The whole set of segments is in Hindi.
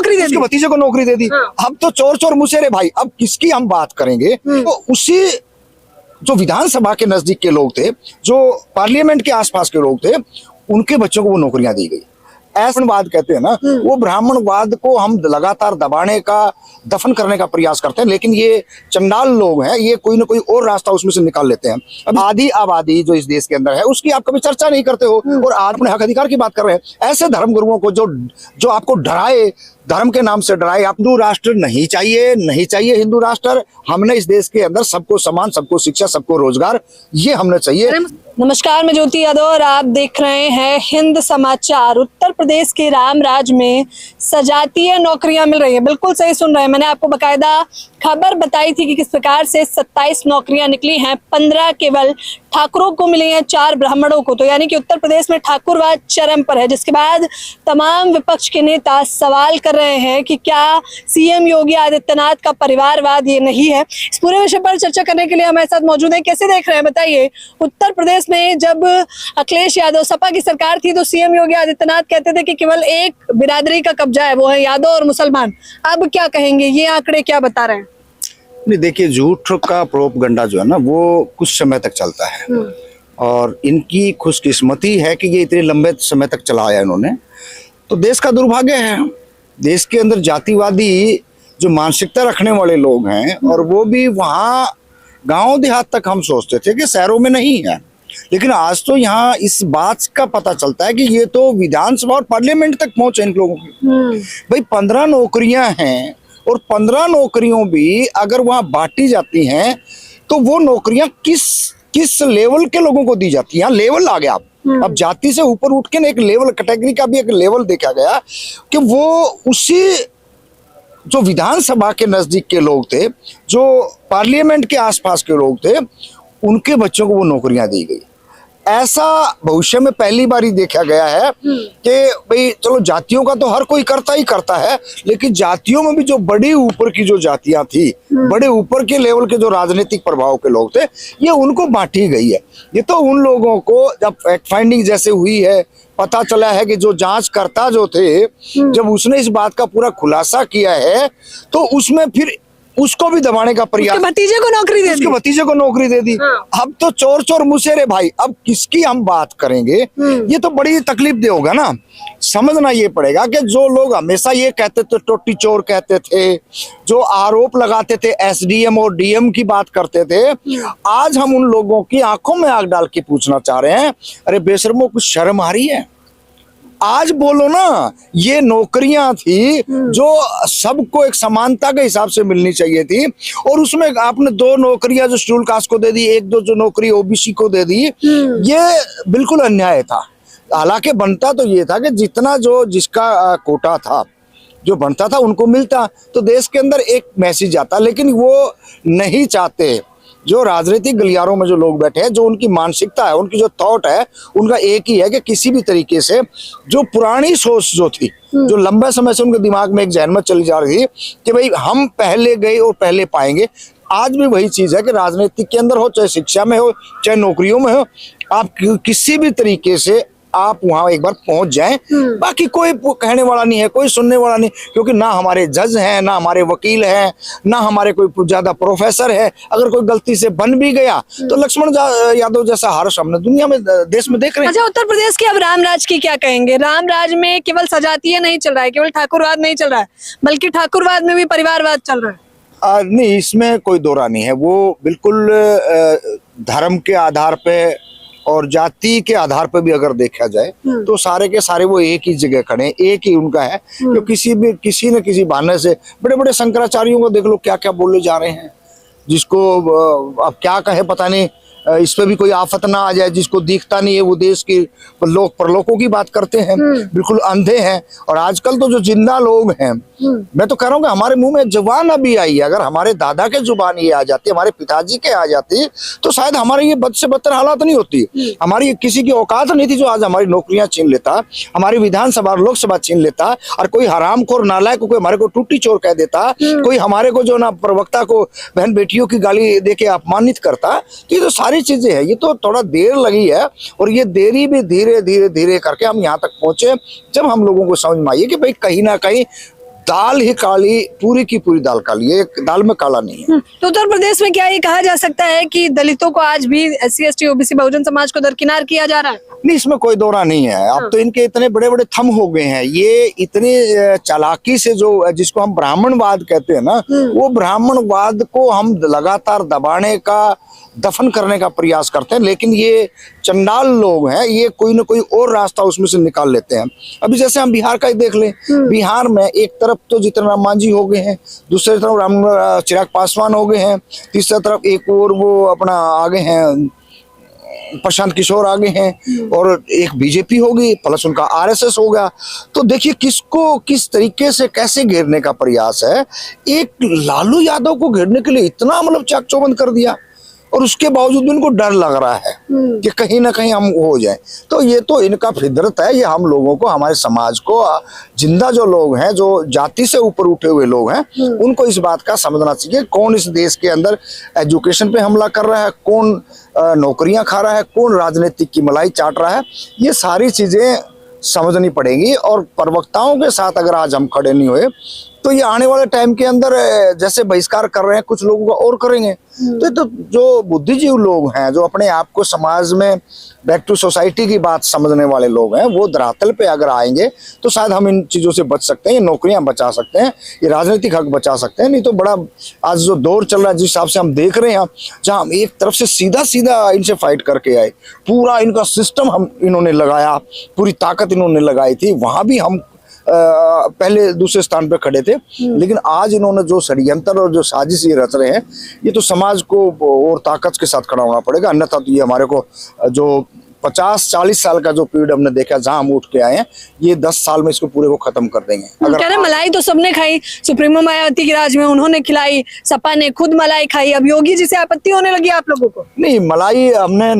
नौकरी दे दी, उसके भतीजे को नौकरी दे दी। अब तो चोर चोर मुसेरे भाई, अब किसकी हम बात करेंगे? तो उसी जो विधानसभा के नजदीक के लोग थे, जो पार्लियामेंट के आसपास के लोग थे, उनके बच्चों को वो नौकरियां दी गई। ऐसनवाद कहते हैं ना, वो ब्राह्मणवाद को हम लगातार दबाने का, दफन करने का प्रयास करते हैं, लेकिन ये चंडाल लोग हैं, ये कोई ना कोई और रास्ता उसमें से निकाल लेते हैं। अब आधी आबादी जो इस देश के अंदर है उसकी आप कभी चर्चा नहीं करते हो, और आप अपने हक अधिकार की बात कर रहे हैं। ऐसे धर्मगुरुओं को जो आपको डराए, धर्म के नाम से डराए। हिंदू राष्ट्र नहीं चाहिए, नहीं चाहिए हिंदू राष्ट्र। हमने इस देश के अंदर सबको समान, सबको शिक्षा, सबको रोजगार, ये हमने चाहिए। नमस्कार, मैं ज्योति यादव और आप देख रहे हैं हिंद समाचार। उत्तर प्रदेश के रामराज में सजातीय नौकरियां मिल रही हैं। बिल्कुल सही सुन रहे हैं, मैंने आपको बकायदा खबर बताई थी कि किस प्रकार से 27 नौकरियां निकली हैं। 15 केवल ठाकुरों को मिली हैं, 4 ब्राह्मणों को। तो यानी कि उत्तर प्रदेश में ठाकुरवाद चरम पर है, जिसके बाद तमाम विपक्ष के नेता सवाल कर रहे हैं कि क्या सीएम योगी आदित्यनाथ का परिवारवाद ये नहीं है। इस पूरे विषय पर चर्चा करने के लिए हमारे साथ मौजूद है। कैसे देख रहे हैं बताइए, उत्तर प्रदेश में जब अखिलेश यादव सपा की सरकार थी तो सीएम योगी आदित्यनाथ कहते थे कि केवल एक बिरादरी का कब्जा है, वो है यादव और मुसलमान। अब क्या कहेंगे, ये आंकड़े क्या बता रहे हैं? नहीं, देखिए, झूठ का प्रोपगंडा जो है ना, वो कुछ समय तक चलता है, और इनकी खुशकिस्मती है कि ये इतने लंबे समय तक चलाया इन्होंने। तो देश का दुर्भाग्य है, देश के अंदर जातिवादी जो मानसिकता रखने वाले लोग हैं, और वो भी वहाँ गांव देहात तक हम सोचते थे कि शहरों में नहीं है, लेकिन आज तो यहाँ इस बात का पता चलता है कि ये तो विधानसभा और पार्लियामेंट तक पहुंचे इन लोगों की। भाई 15 नौकरियां हैं, और 15 नौकरियों भी अगर वहां बांटी जाती हैं तो वो नौकरियां किस लेवल के लोगों को दी जाती हैं। लेवल आ गया अब जाति से ऊपर उठ के एक लेवल, कैटेगरी का भी एक लेवल देखा गया कि वो उसी जो विधानसभा के नजदीक के लोग थे, जो पार्लियामेंट के आसपास के लोग थे, उनके बच्चों को वो नौकरियां दी गई। ऐसा भविष्य में पहली बार ही देखा गया है कि भाई चलो, जातियों का तो हर कोई करता ही करता है, लेकिन जातियों में भी जो बड़ी ऊपर की जो जातियां थी, बड़े ऊपर के लेवल के जो राजनीतिक प्रभाव के लोग थे, ये उनको बांटी गई है। ये तो उन लोगों को जब फैक्ट फाइंडिंग जैसे हुई है, पता चला है कि जो जांचकर्ता जो थे, जब उसने इस बात का पूरा खुलासा किया है, तो उसमें फिर उसको भी दबाने का प्रयास, उसके भतीजे को नौकरी दे दी, उसके भतीजे को नौकरी दे दी। अब तो चोर चोर मुसेरे भाई, अब किसकी हम बात करेंगे? ये तो बड़ी तकलीफ दे होगा ना। समझना ये पड़ेगा कि जो लोग हमेशा ये कहते थे, टोटी चोर कहते थे, जो आरोप लगाते थे, एसडीएम और डीएम की बात करते थे, आज हम उन लोगों की आंखों में आग डाल के पूछना चाह रहे हैं, अरे बेशर्मो, कुछ शर्म आ रही है? आज बोलो ना, ये नौकरियां थी जो सबको एक समानता के हिसाब से मिलनी चाहिए थी, और उसमें आपने 2 नौकरियां जो शेड्यूल कास्ट को दे दी, 1-2 जो नौकरी ओबीसी को दे दी। ये बिल्कुल अन्याय था। हालांकि बनता तो ये था कि जितना जो जिसका कोटा था, जो बनता था, उनको मिलता, तो देश के अंदर एक मैसेज आता, लेकिन वो नहीं चाहते। जो राजनीतिक गलियारों में जो लोग बैठे हैं, जो उनकी मानसिकता है, उनकी जो थॉट है, उनका एक ही है कि किसी भी तरीके से जो पुरानी सोच जो थी, जो लंबे समय से उनके दिमाग में एक जहन में चली जा रही थी कि भाई हम पहले गए और पहले पाएंगे, आज भी वही चीज है कि राजनीतिक के अंदर हो, चाहे शिक्षा में हो, चाहे नौकरियों में हो, आप किसी भी तरीके से आप वहां एक बार पहुंच जाएं। बाकी कोई कहने वाला नहीं है, कोई सुनने वाला नहीं, क्योंकि ना हमारे जज हैं, ना हमारे वकील हैं, ना हमारे कोई ज्यादा प्रोफेसर है। अगर कोई गलती से बन भी गया तो लक्ष्मण यादव जैसा हार्श हमने दुनिया में, देश में देख रहे हैं। अच्छा, उत्तर प्रदेश के अब रामराज की क्या कहेंगे? रामराज में केवल सजातीय नहीं चल रहा है, केवल ठाकुरवाद नहीं चल रहा है, बल्कि ठाकुरवाद में भी परिवारवाद चल रहा है। नहीं, इसमें कोई दो राय नहीं है। वो बिल्कुल धर्म के आधार पे और जाति के आधार पर भी अगर देखा जाए तो सारे के सारे वो एक ही जगह खड़े हैं, एक ही उनका है। जो किसी न किसी बहाने से, बड़े बड़े शंकराचार्यों को देख लो, क्या क्या बोले जा रहे हैं, जिसको अब क्या कहे पता नहीं, इस पे भी कोई आफत ना आ जाए। जिसको दिखता नहीं है वो देश की लोक परलोकों की बात करते हैं, बिल्कुल अंधे हैं। और आजकल तो जो जिंदा लोग हैं, मैं तो कह रहा हूँ कि हमारे मुंह में जुबान अभी आई है। अगर हमारे दादा के जुबान ये आ जाती, हमारे पिताजी के आ जाती, तो शायद हमारे ये बद से बदतर हालात नहीं होती। हमारी किसी की औकात नहीं थी जो आज हमारी नौकरियां छीन लेता, हमारी विधानसभा लोकसभा छीन लेता, और कोई हरामखोर नालायक को हमारे को टूटी चोर कह देता, कोई हमारे को जो ना प्रवक्ता को बहन बेटियों की गाली देके अपमानित करता। तो ये तो सारी चीजें हैं। ये तो थोड़ा देर लगी है, और ये देरी भी धीरे धीरे धीरे करके हम यहाँ तक पहुंचे, जब हम लोगों को समझ में आई कि भाई कहीं ना कहीं दाल ही काली, पूरी की पूरी दाल काली है, एक दाल में काला नहीं है। तो उत्तर प्रदेश में क्या ये कहा जा सकता है कि दलितों को आज भी SC ST OBC Bahujan Samaj को दरकिनार किया जा रहा है? नहीं, इसमें कोई दो राय नहीं है। अब तो इनके इतने बड़े बड़े थम हो गए हैं, ये इतनी चालाकी से जो जिसको हम ब्राह्मणवाद कहते हैं ना, वो ब्राह्मणवाद को हम लगातार दबाने का, दफन करने का प्रयास करते हैं। लेकिन ये चंडाल लोग हैं, ये कोई ना कोई और रास्ता उसमें से निकाल लेते हैं। अभी जैसे हम बिहार का ही देख लें, बिहार में एक तरफ तो जीतन राम मांझी हो गए हैं, दूसरी तरफ चिराग पासवान हो गए हैं, तीसरी तरफ एक और वो अपना आगे हैं प्रशांत किशोर आगे हैं, और एक बीजेपी होगी, प्लस उनका RSS हो गया। तो देखिए किसको किस तरीके से कैसे घेरने का प्रयास है। एक लालू यादव को घेरने के लिए इतना मतलब चाक चौबंद कर दिया, और उसके बावजूद भी उनको डर लग रहा है कि कहीं ना कहीं हम हो जाए। तो ये तो इनका फितरत है, ये हम लोगों को, हमारे समाज को, जिंदा जो लोग हैं, जो जाति से ऊपर उठे हुए लोग हैं, उनको इस बात का समझना चाहिए कौन इस देश के अंदर एजुकेशन पे हमला कर रहा है, कौन नौकरियां खा रहा है, कौन राजनीतिक की मलाई चाट रहा है। ये सारी चीजें समझनी पड़ेंगी, और प्रवक्ताओं के साथ अगर आज हम खड़े नहीं हुए तो ये आने वाले टाइम के अंदर जैसे बहिष्कार कर रहे हैं कुछ लोगों का और करेंगे। तो ये तो जो बुद्धिजीवी लोग हैं, जो अपने आप को समाज में बैक टू सोसाइटी की बात समझने वाले लोग हैं, वो धरातल पे अगर आएंगे तो शायद हम इन चीजों से बच सकते हैं, ये नौकरियां बचा सकते हैं, ये राजनीतिक हक बचा सकते हैं। नहीं तो बड़ा आज जो दौर चल रहा है, जिस हिसाब से हम देख रहे हैं, जहां हम एक तरफ से सीधा सीधा इनसे फाइट करके आए, पूरा इनका सिस्टम हम इन्होंने लगाया, पूरी ताकत इन्होंने लगाई थी, वहां भी हम पहले दूसरे स्थान पे खड़े थे। लेकिन आज इन्होंने जो षड्यंत्र और जो साजिश ये रच रहे हैं, ये तो समाज को और ताकत के साथ खड़ा होना पड़ेगा। अन्यथा तो ये हमारे को जो 50-40 साल का जो पीरियड हमने देखा, जहां हम उठ के आए हैं, ये 10 साल में इसको पूरे को खत्म कर देंगे। अगर कह रहे मलाई तो सबने खाई, सुप्रीमो मायावती के राज में उन्होंने खिलाई, सपा ने खुद मलाई खाई, अब योगी जी से आपत्ति होने लगी आप लोगों को? नहीं, मलाई हमने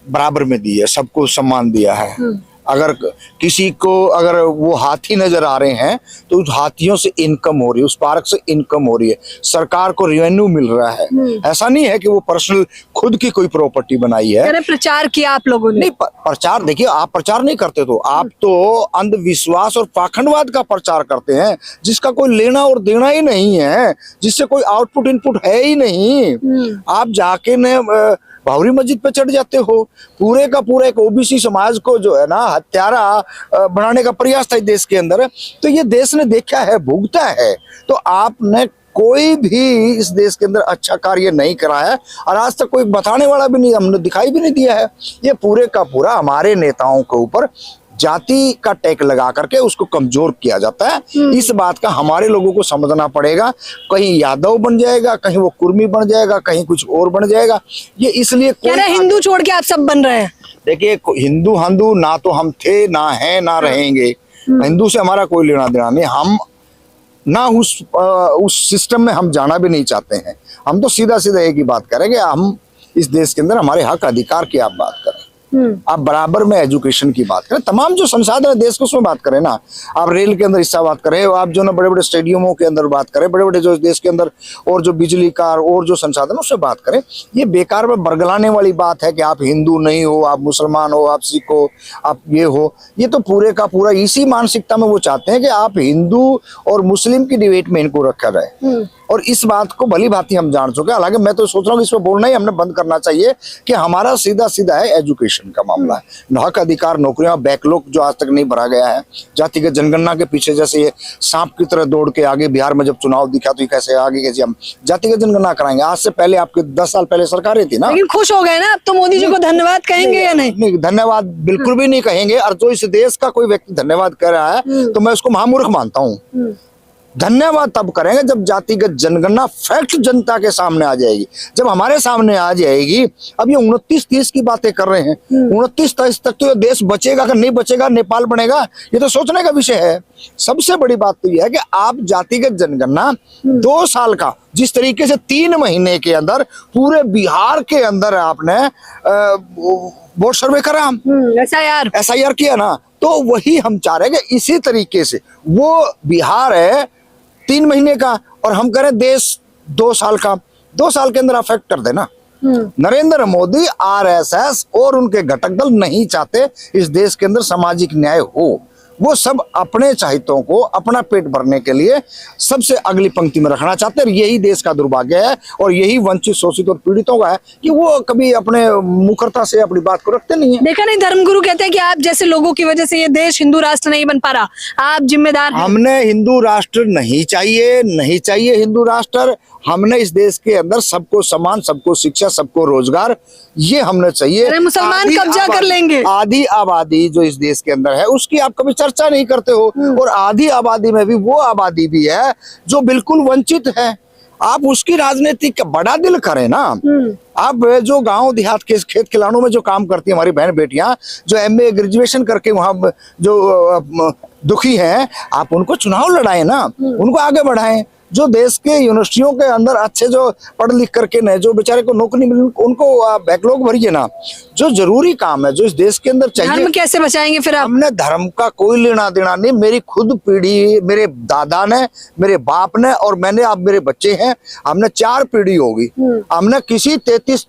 बराबर में दी है, सबको सम्मान दिया है। अगर किसी को अगर वो हाथी नजर आ रहे हैं तो उस हाथियों से इनकम हो रही है, उस पार्क से इनकम हो रही है, सरकार को रेवेन्यू मिल रहा है। ऐसा नहीं है कि वो पर्सनल खुद की कोई प्रॉपर्टी बनाई है। अरे प्रचार किया आप लोगों ने? नहीं, प्रचार देखिए, आप प्रचार नहीं करते, तो आप तो अंधविश्वास और पाखंडवाद का प्रचार करते हैं, जिसका कोई लेना और देना ही नहीं है, जिससे कोई आउटपुट इनपुट है ही नहीं। आप जाके ने बाबरी मस्जिद पे चढ़ जाते हो, पूरे का पूरा एक OBC समाज को जो है ना हत्यारा बनाने का प्रयास था इस देश के अंदर। तो ये देश ने देखा है, भुगता है। तो आपने कोई भी इस देश के अंदर अच्छा कार्य नहीं करा है, और आज तक कोई बताने वाला भी नहीं, हमने दिखाई भी नहीं दिया है। ये पूरे का पूरा हमारे नेताओं के ऊपर जाति का टैग लगा करके उसको कमजोर किया जाता है। इस बात का हमारे लोगों को समझना पड़ेगा। कहीं यादव बन जाएगा, कहीं वो कुर्मी बन जाएगा, कहीं कुछ और बन जाएगा। ये इसलिए हिंदू छोड़ के आप सब बन रहे हैं। देखिए, हिंदू हिंदू ना तो हम थे, ना है, ना रहेंगे। हिंदू से हमारा कोई लेना देना नहीं, हम ना उस सिस्टम में हम जाना भी नहीं चाहते हैं। हम तो सीधा सीधा एक ही बात करेंगे, हम इस देश के अंदर हमारे हक अधिकार की आप बात करें, आप बराबर में एजुकेशन की बात करें, तमाम जो संसाधन है देश को उसमें बात करें ना। आप रेल के अंदर हिस्सा बात करें, आप जो ना बड़े बड़े स्टेडियमों के अंदर बात करें, बड़े बड़े जो देश के अंदर और जो बिजली का और जो संसाधन उससे बात करें। ये बेकार में बरगलाने वाली बात है कि आप हिंदू नहीं हो, आप मुसलमान हो, आप सिख हो, आप ये हो। ये तो पूरे का पूरा इसी मानसिकता में वो चाहते हैं कि आप हिंदू और मुस्लिम की डिबेट में इनको रखा जाए। और इस बात को भली भांति हम जान चुके हैं। हालांकि मैं तो सोच रहा हूँ इसमें बोलना ही हमने बंद करना चाहिए कि हमारा सीधा सीधा है एजुकेशन का मामला है। हक अधिकार, नौकरियां, बैकलॉग जो आज तक नहीं भरा गया है, जातिगत जनगणना के पीछे जैसे ये सांप की तरह दौड़ के आगे, बिहार में जब चुनाव दिखा तो ये कैसे आगे कैसे हम जातिगत जनगणना कराएंगे। आज से पहले आपके 10 साल पहले सरकारें थी ना। लेकिन खुश हो गए ना अब तो, मोदी जी को धन्यवाद कहेंगे या नहीं? नहीं, धन्यवाद बिल्कुल भी नहीं कहेंगे। और जो इस देश का कोई व्यक्ति धन्यवाद कर रहा है तो मैं उसको महामूर्ख मानता हूँ। धन्यवाद तब करेंगे जब जातिगत जनगणना फैक्ट जनता के सामने आ जाएगी, जब हमारे सामने आ जाएगी। अब ये 29-30 की बातें कर रहे हैं, 29-30 तक तो ये देश बचेगा कि नहीं बचेगा, नेपाल बनेगा, ये तो सोचने का विषय है। सबसे बड़ी बात तो ये है कि आप जातिगत जनगणना 2 साल का, जिस तरीके से 3 महीने के अंदर पूरे बिहार के अंदर आपने वोट सर्वे करा, SIR किया ना, तो वही हम चाह रहे हैं कि इसी तरीके से वो बिहार है 3 महीने का और हम करें देश 2 साल का। 2 साल के अंदर अफेक्ट कर देना। नरेंद्र मोदी, RSS और उनके घटक दल नहीं चाहते इस देश के अंदर सामाजिक न्याय हो। वो सब अपने चाहतों को अपना पेट भरने के लिए सबसे अगली पंक्ति में रखना चाहते हैं। यही देश का दुर्भाग्य है और यही वंचित, शोषित और पीड़ितों का है कि वो कभी अपने मुखरता से अपनी बात को रखते नहीं है। देखा नहीं, धर्मगुरु कहते हैं कि आप जैसे लोगों की वजह से ये देश हिंदू राष्ट्र नहीं बन पा रहा, आप जिम्मेदार हैं। हमने हिंदू राष्ट्र नहीं चाहिए, नहीं चाहिए हिंदू राष्ट्र। हमने इस देश के अंदर सबको समान, सबको शिक्षा, सबको रोजगार, ये हमने चाहिए। अरे मुसलमान कब्जा कर लेंगे। आधी आबादी जो इस देश के अंदर है उसकी आप कभी चर्चा नहीं करते हो, और आधी आबादी में भी वो आबादी भी है जो बिल्कुल वंचित है। आप उसकी राजनीति का बड़ा दिल करें ना। आप जो गांव देहात के खेत खिलानों में जो काम करती है हमारी बहन बेटियां, जो MA ग्रेजुएशन करके वहां जो दुखी हैं, आप उनको चुनाव लड़ाएं ना, उनको आगे बढ़ाएं। जो देश के यूनिवर्सिटियों के अंदर अच्छे जो पढ़ लिख करके न जो बेचारे को नौकरी मिली, उनको बैकलॉग भरिए ना। जो जरूरी काम है जो इस देश के अंदर चाहिए। धर्म कैसे बचाएंगे फिर आप? हमने धर्म का कोई लेना देना नहीं। मेरी खुद पीढ़ी, मेरे दादा ने, मेरे बाप ने और मैंने, अब मेरे बच्चे हैं, हमने 4 पीढ़ी होगी। हमने किसी 33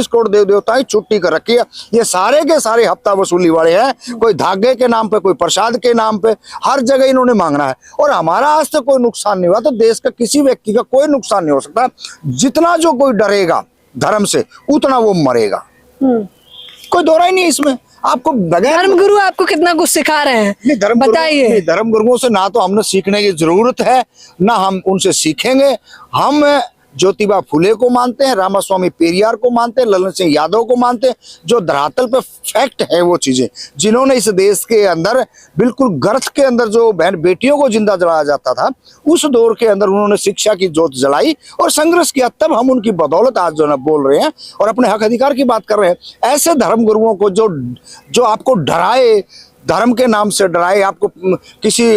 करोड़ देव देवता की छुट्टी कर रखी है। ये सारे के सारे हफ्ता वसूली वाले हैं। कोई धागे के नाम पे, कोई प्रसाद के नाम पे, हर जगह इन्होंने मांगना है। और हमारा आज तक कोई नुकसान नहीं हुआ, तो देश का किसी व्यक्ति का कोई नुकसान नहीं हो सकता। जितना जो कोई डरेगा धर्म से, उतना वो मरेगा। कोई दोहरा ही नहीं इसमें। आपको धर्मगुरु आपको कितना कुछ सिखा रहे हैं, बताइए। धर्म गुरुओं से ना तो हमने सीखने की जरूरत है, ना हम उनसे सीखेंगे। हम ज्योतिबा फुले को मानते हैं, रामास्वामी पेरियार को मानते हैं, ललन सिंह यादव को मानते हैं, जो धरातल पे फैक्ट है वो चीजें, जिन्होंने इस देश के अंदर बिल्कुल गर्थ के अंदर जो बहन बेटियों को जिंदा जलाया जाता था, उस दौर के अंदर उन्होंने शिक्षा की जोत जलाई और संघर्ष किया। तब हम उनकी बदौलत आज जो है बोल रहे हैं और अपने हक अधिकार की बात कर रहे हैं। ऐसे धर्म गुरुओं को जो आपको डराए, धर्म के नाम से डराए, आपको किसी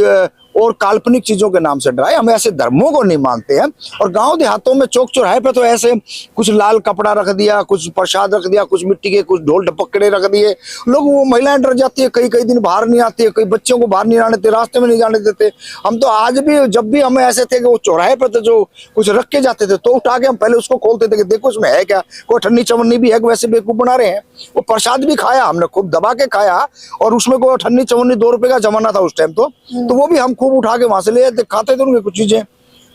और काल्पनिक चीजों के नाम से डराए, हम ऐसे धर्मों को नहीं मानते हैं। और गांव देहातों में चौक चौराहे पे तो ऐसे कुछ लाल कपड़ा रख दिया, कुछ प्रसाद रख दिया, कुछ मिट्टी के कुछ ढोल ढपकड़े रख दिए, लोग, वो महिलाएं डर जाती है, कई दिन बाहर नहीं आती है, कई बच्चों को बाहर नहीं आने देते, रास्ते में नहीं जाने देते। हम तो आज भी, जब भी हमें ऐसे थे कि वो चौराहे पे तो जो कुछ रख के जाते थे, तो उठा के हम पहले उसको खोलते थे कि देखो उसमें है क्या, कोई ठन्नी चवन्नी भी है, वैसे बेवकूफ बना रहे हैं। वो प्रसाद भी खाया हमने, खूब दबा के खाया, और उसमें कोई ठन्नी चवन्नी 2 रुपए का जमाना था उस टाइम, तो वो भी हम खूब उठा के वहां से ले खाते थे उनके कुछ चीजें।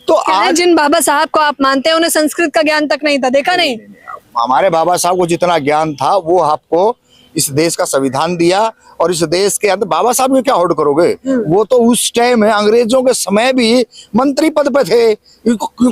तो आज जिन बाबा साहब को आप मानते हैं, उन्हें संस्कृत का ज्ञान तक नहीं था, देखा नहीं? हमारे बाबा साहब को जितना ज्ञान था वो आपको इस देश का संविधान दिया, और इस देश के अंदर बाबा साहब को क्या होड़ करोगे, वो तो उस टाइम है अंग्रेजों के समय भी मंत्री पद पे थे।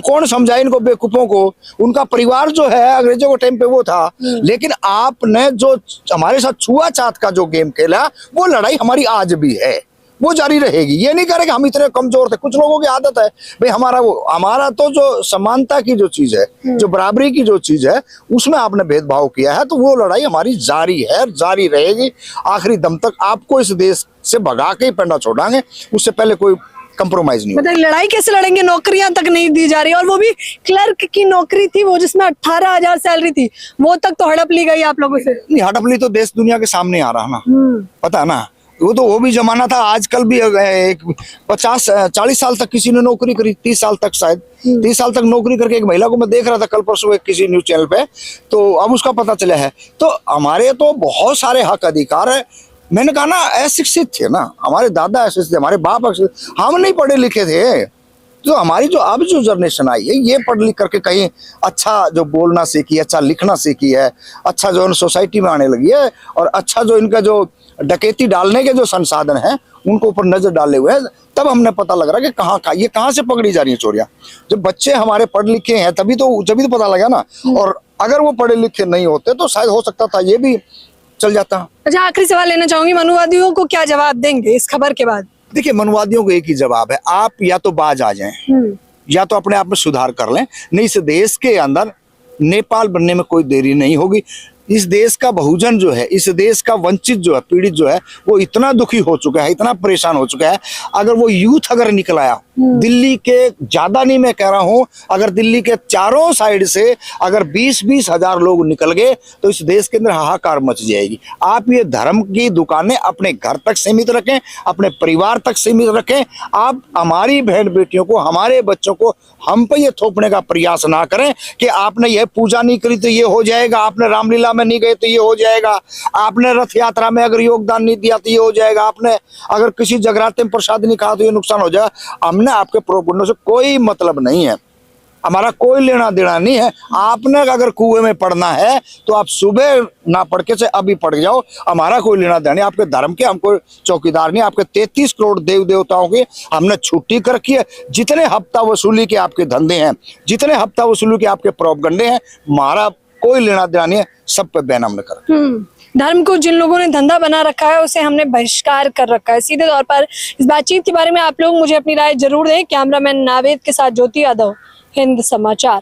कौन समझाए इनको बेवकूफों को? उनका परिवार जो है अंग्रेजों के टाइम पे वो था। लेकिन आपने जो हमारे साथ छुआछूत का जो गेम खेला, वो लड़ाई हमारी आज भी है, वो जारी रहेगी। ये नहीं करेगा हम इतने कमजोर थे। कुछ लोगों की आदत है भाई, हमारा तो जो समानता की जो चीज है, जो बराबरी की जो चीज है, उसमें आपने भेदभाव किया है, तो वो लड़ाई हमारी जारी है, जारी रहेगी आखिरी दम तक। आपको इस देश से भगा के ही पेंडा छोड़ांगे, उससे पहले कोई कंप्रोमाइज नहीं। मतलब लड़ाई कैसे लड़ेंगे? नौकरियां तक नहीं दी जा रही, और वो भी क्लर्क की नौकरी थी, वो जिसमें 18,000 सैलरी थी, वो तक तो हड़प ली गई आप लोगों से। नहीं, हड़प ली तो देश दुनिया के सामने आ रहा ना, पता ना। वो भी जमाना था। आजकल भी 50-40 साल तक किसी ने नौकरी करी, 30 साल तक, शायद 30 साल तक नौकरी करके एक महिला को मैं देख रहा था कल परसों किसी न्यूज चैनल पे, तो अब उसका पता चला है। तो हमारे तो बहुत सारे हक अधिकार है। मैंने कहा ना, अशिक्षित थे ना, हमारे दादा अशिक्षित थे, हमारे बाप अशिक्षित, हम नहीं पढ़े लिखे थे। तो हमारी जो अब जो जनरेशन आई है, ये पढ़ लिख करके कहीं अच्छा जो बोलना सीखी है, अच्छा लिखना सीखी है, अच्छा जो सोसाइटी में आने लगी है, और अच्छा जो इनका जो डकैती डालने के जो संसाधन हैं उनको ऊपर नजर डाले हुए हैं। तब हमने पता लग रहा कि ये कहाँ से पकड़ी जा रही है चोरियां। जब बच्चे हमारे पढ़े लिखे हैं तभी तो पता लगा ना। और अगर वो पढ़े लिखे नहीं होते तो शायद हो सकता था ये भी चल जाता। अच्छा, आखिरी सवाल लेना चाहूंगी, मनुवादियों को क्या जवाब देंगे इस खबर के बाद? देखिए, मनुवादियों को एक ही जवाब है, आप या तो बाज आ जाएं, या तो अपने आप में सुधार कर लें। नहीं, इस देश के अंदर नेपाल बनने में कोई देरी नहीं होगी। इस देश का बहुजन जो है, इस देश का वंचित जो है, पीड़ित जो है, वो इतना दुखी हो चुका है, इतना परेशान हो चुका है। अगर वो यूथ अगर निकल आया दिल्ली के ज्यादा नहीं मैं कह रहा हूं, अगर दिल्ली के चारों साइड से अगर 20-20 हजार लोग निकल गए तो इस देश के अंदर हाहाकार मच जाएगी। आप ये धर्म की दुकानें अपने घर तक सीमित रखें, अपने परिवार तक सीमित रखें। आप हमारी बहन बेटियों को, हमारे बच्चों को हम पे ये थोपने का प्रयास ना करें कि आपने ये पूजा नहीं करी तो ये हो जाएगा, आपने रामलीला में नहीं गए तो ये हो जाएगा, आपने रथ यात्रा में अगर योगदान नहीं दिया तो ये हो जाएगा, आपने अगर किसी जगराते में प्रसाद नहीं खाया तो ये नुकसान हो जाएगा। हमने आपके प्रोपगंडों से कोई मतलब नहीं है, हमारा कोई लेना देना नहीं है। आपने अगर कुएं में पढ़ना है तो आप सुबह ना पढ़ के से अभी पढ़ जाओ, हमारा कोई लेना देना नहीं। आपके धर्म के हमको चौकीदार नहीं। आपके 33 करोड़ देव देवताओं की हमने छुट्टी कर रखी है। जितने हफ्ता वसूली के आपके धंधे हैं, जितने हफ्ता वसूली के आपके प्रोपगंडे हैं, हमारा कोई लेना देना नहीं है। सब पे बैन हमने कर धर्म को जिन लोगों ने धंधा बना रखा है उसे हमने बहिष्कार कर रखा है। सीधे तौर पर इस बातचीत के बारे में आप लोग मुझे अपनी राय जरूर दें। कैमरामैन नावेद के साथ ज्योति यादव, हिंद समाचार।